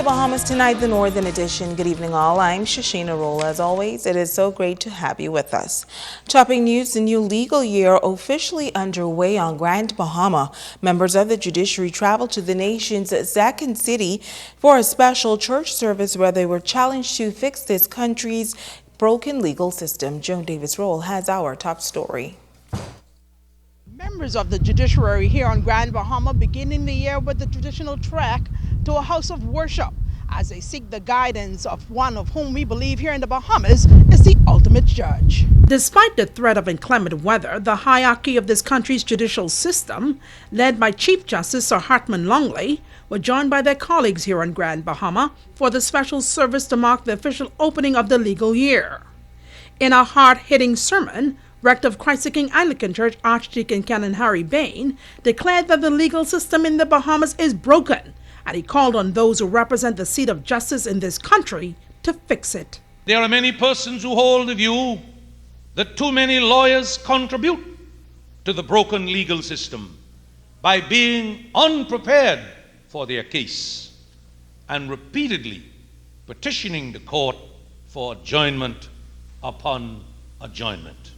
Bahamas tonight, the Northern Edition. Good evening all. I'm Shashina Roll. As always, it is so great to have you with us. Topping news, the new legal year officially underway on Grand Bahama. Members of the judiciary traveled to the nation's second city for a special church service where they were challenged to fix this country's broken legal system. Joan Davis Roll has our top story. Members of the judiciary here on Grand Bahama beginning the year with the traditional trek to a house of worship as they seek the guidance of one of whom we believe here in the Bahamas is the ultimate judge. Despite the threat of inclement weather, the hierarchy of this country's judicial system, led by Chief Justice Sir Hartman Longley, were joined by their colleagues here on Grand Bahama for the special service to mark the official opening of the legal year. In a hard-hitting sermon, Rector of Christ the King Anglican Church, Archdeacon Canon Harry Bain, declared that the legal system in the Bahamas is broken, and he called on those who represent the seat of justice in this country to fix it. There are many persons who hold the view that too many lawyers contribute to the broken legal system by being unprepared for their case and repeatedly petitioning the court for adjournment upon adjournment.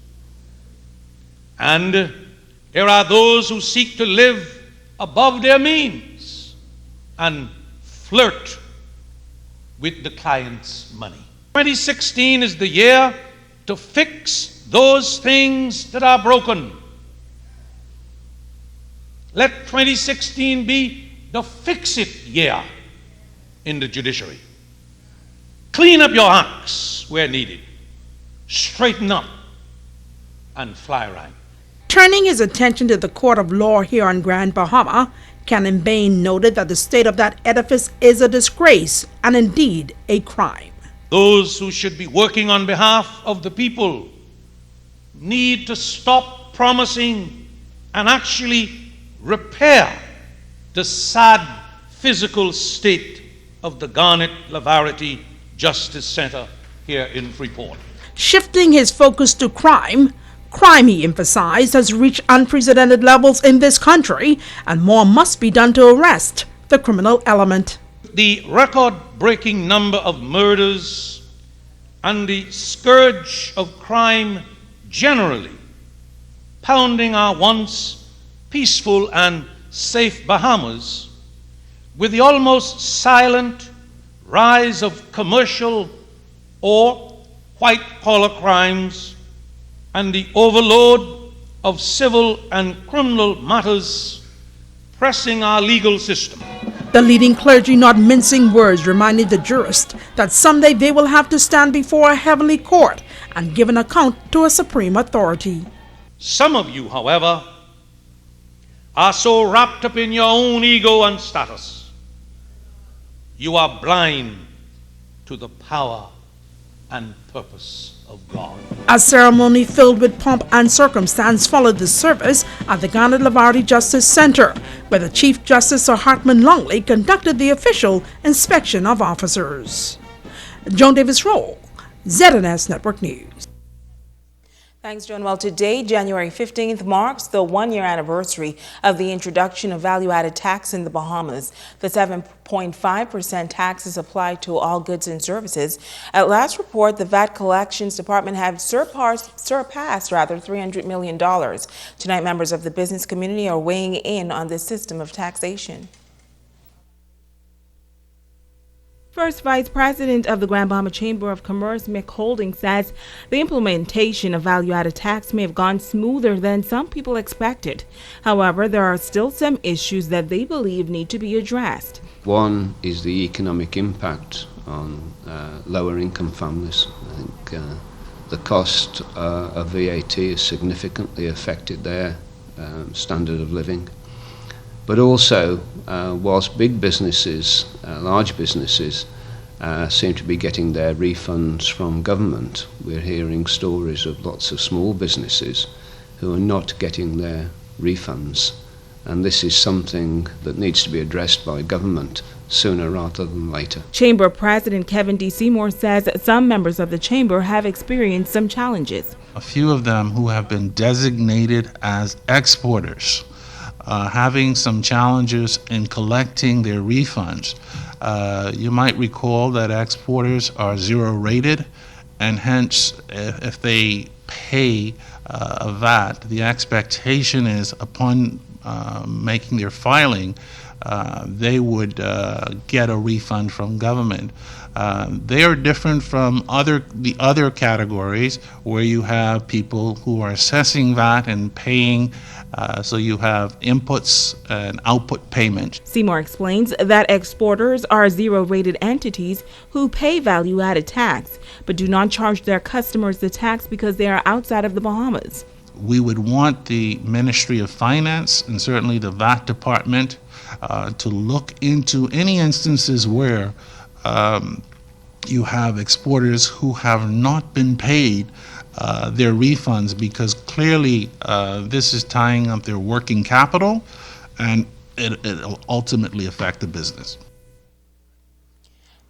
And there are those who seek to live above their means and flirt with the client's money. 2016 is the year to fix those things that are broken. Let 2016 be the fix-it year in the judiciary. Clean up your acts where needed. Straighten up and fly right. Turning his attention to the court of law here on Grand Bahama, Canon Bain noted that the state of that edifice is a disgrace and indeed a crime. Those who should be working on behalf of the people need to stop promising and actually repair the sad physical state of the Garnet Lavarity Justice Center here in Freeport. Shifting his focus to crime, he emphasized, has reached unprecedented levels in this country, and more must be done to arrest the criminal element. The record-breaking number of murders and the scourge of crime generally, pounding our once peaceful and safe Bahamas, with the almost silent rise of commercial or white-collar crimes, and the overload of civil and criminal matters pressing our legal system. The leading clergy, not mincing words, reminded the jurist that someday they will have to stand before a heavenly court and give an account to a supreme authority. Some of you, however, are so wrapped up in your own ego and status, you are blind to the power and purpose of God. A ceremony filled with pomp and circumstance followed the service at the Garnet Lavarity Justice Center, where the Chief Justice Sir Hartman Longley conducted the official inspection of officers. Joan Davis Roll, ZNS Network News. Thanks, Joan. Well, today, January 15th, marks the one-year anniversary of the introduction of value-added tax in the Bahamas. The 7.5% tax is applied to all goods and services. At last report, the VAT Collections Department had surpassed $300 million. Tonight, members of the business community are weighing in on this system of taxation. First Vice President of the Grand Bahama Chamber of Commerce, Mick Holding, says the implementation of value-added tax may have gone smoother than some people expected. However, there are still some issues that they believe need to be addressed. One is the economic impact on lower income families. I think the cost of VAT has significantly affected their standard of living. But also, whilst big businesses, large businesses, seem to be getting their refunds from government, we're hearing stories of lots of small businesses who are not getting their refunds. And this is something that needs to be addressed by government sooner rather than later. Chamber President Kevin D. Seymour says that some members of the Chamber have experienced some challenges. A few of them who have been designated as exporters having some challenges in collecting their refunds You might recall that exporters are zero rated, and hence, if they pay a VAT, the expectation is upon making their filing, they would get a refund from government. They are different from the other categories where you have people who are assessing VAT and paying, so you have inputs and output payment. Seymour explains that exporters are zero-rated entities who pay value-added tax, but do not charge their customers the tax because they are outside of the Bahamas. We would want the Ministry of Finance and certainly the VAT department to look into any instances where you have exporters who have not been paid their refunds, because clearly this is tying up their working capital, and it'll ultimately affect the business.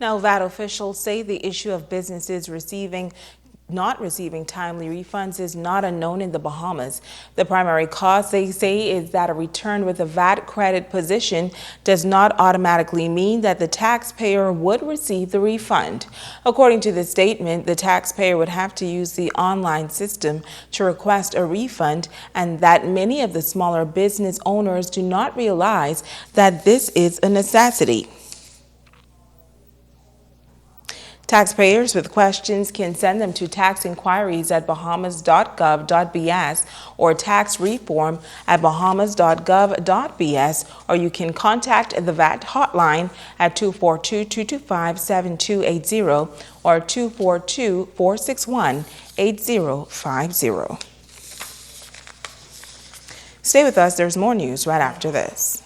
Now, VAT officials say the issue of businesses not receiving timely refunds is not unknown in the Bahamas. The primary cause, they say, is that a return with a VAT credit position does not automatically mean that the taxpayer would receive the refund. According to the statement, the taxpayer would have to use the online system to request a refund, and that many of the smaller business owners do not realize that this is a necessity. Taxpayers with questions can send them to taxinquiries@bahamas.gov.bs or taxreform@bahamas.gov.bs, or you can contact the VAT hotline at 242-225-7280 or 242-461-8050. Stay with us, there's more news right after this.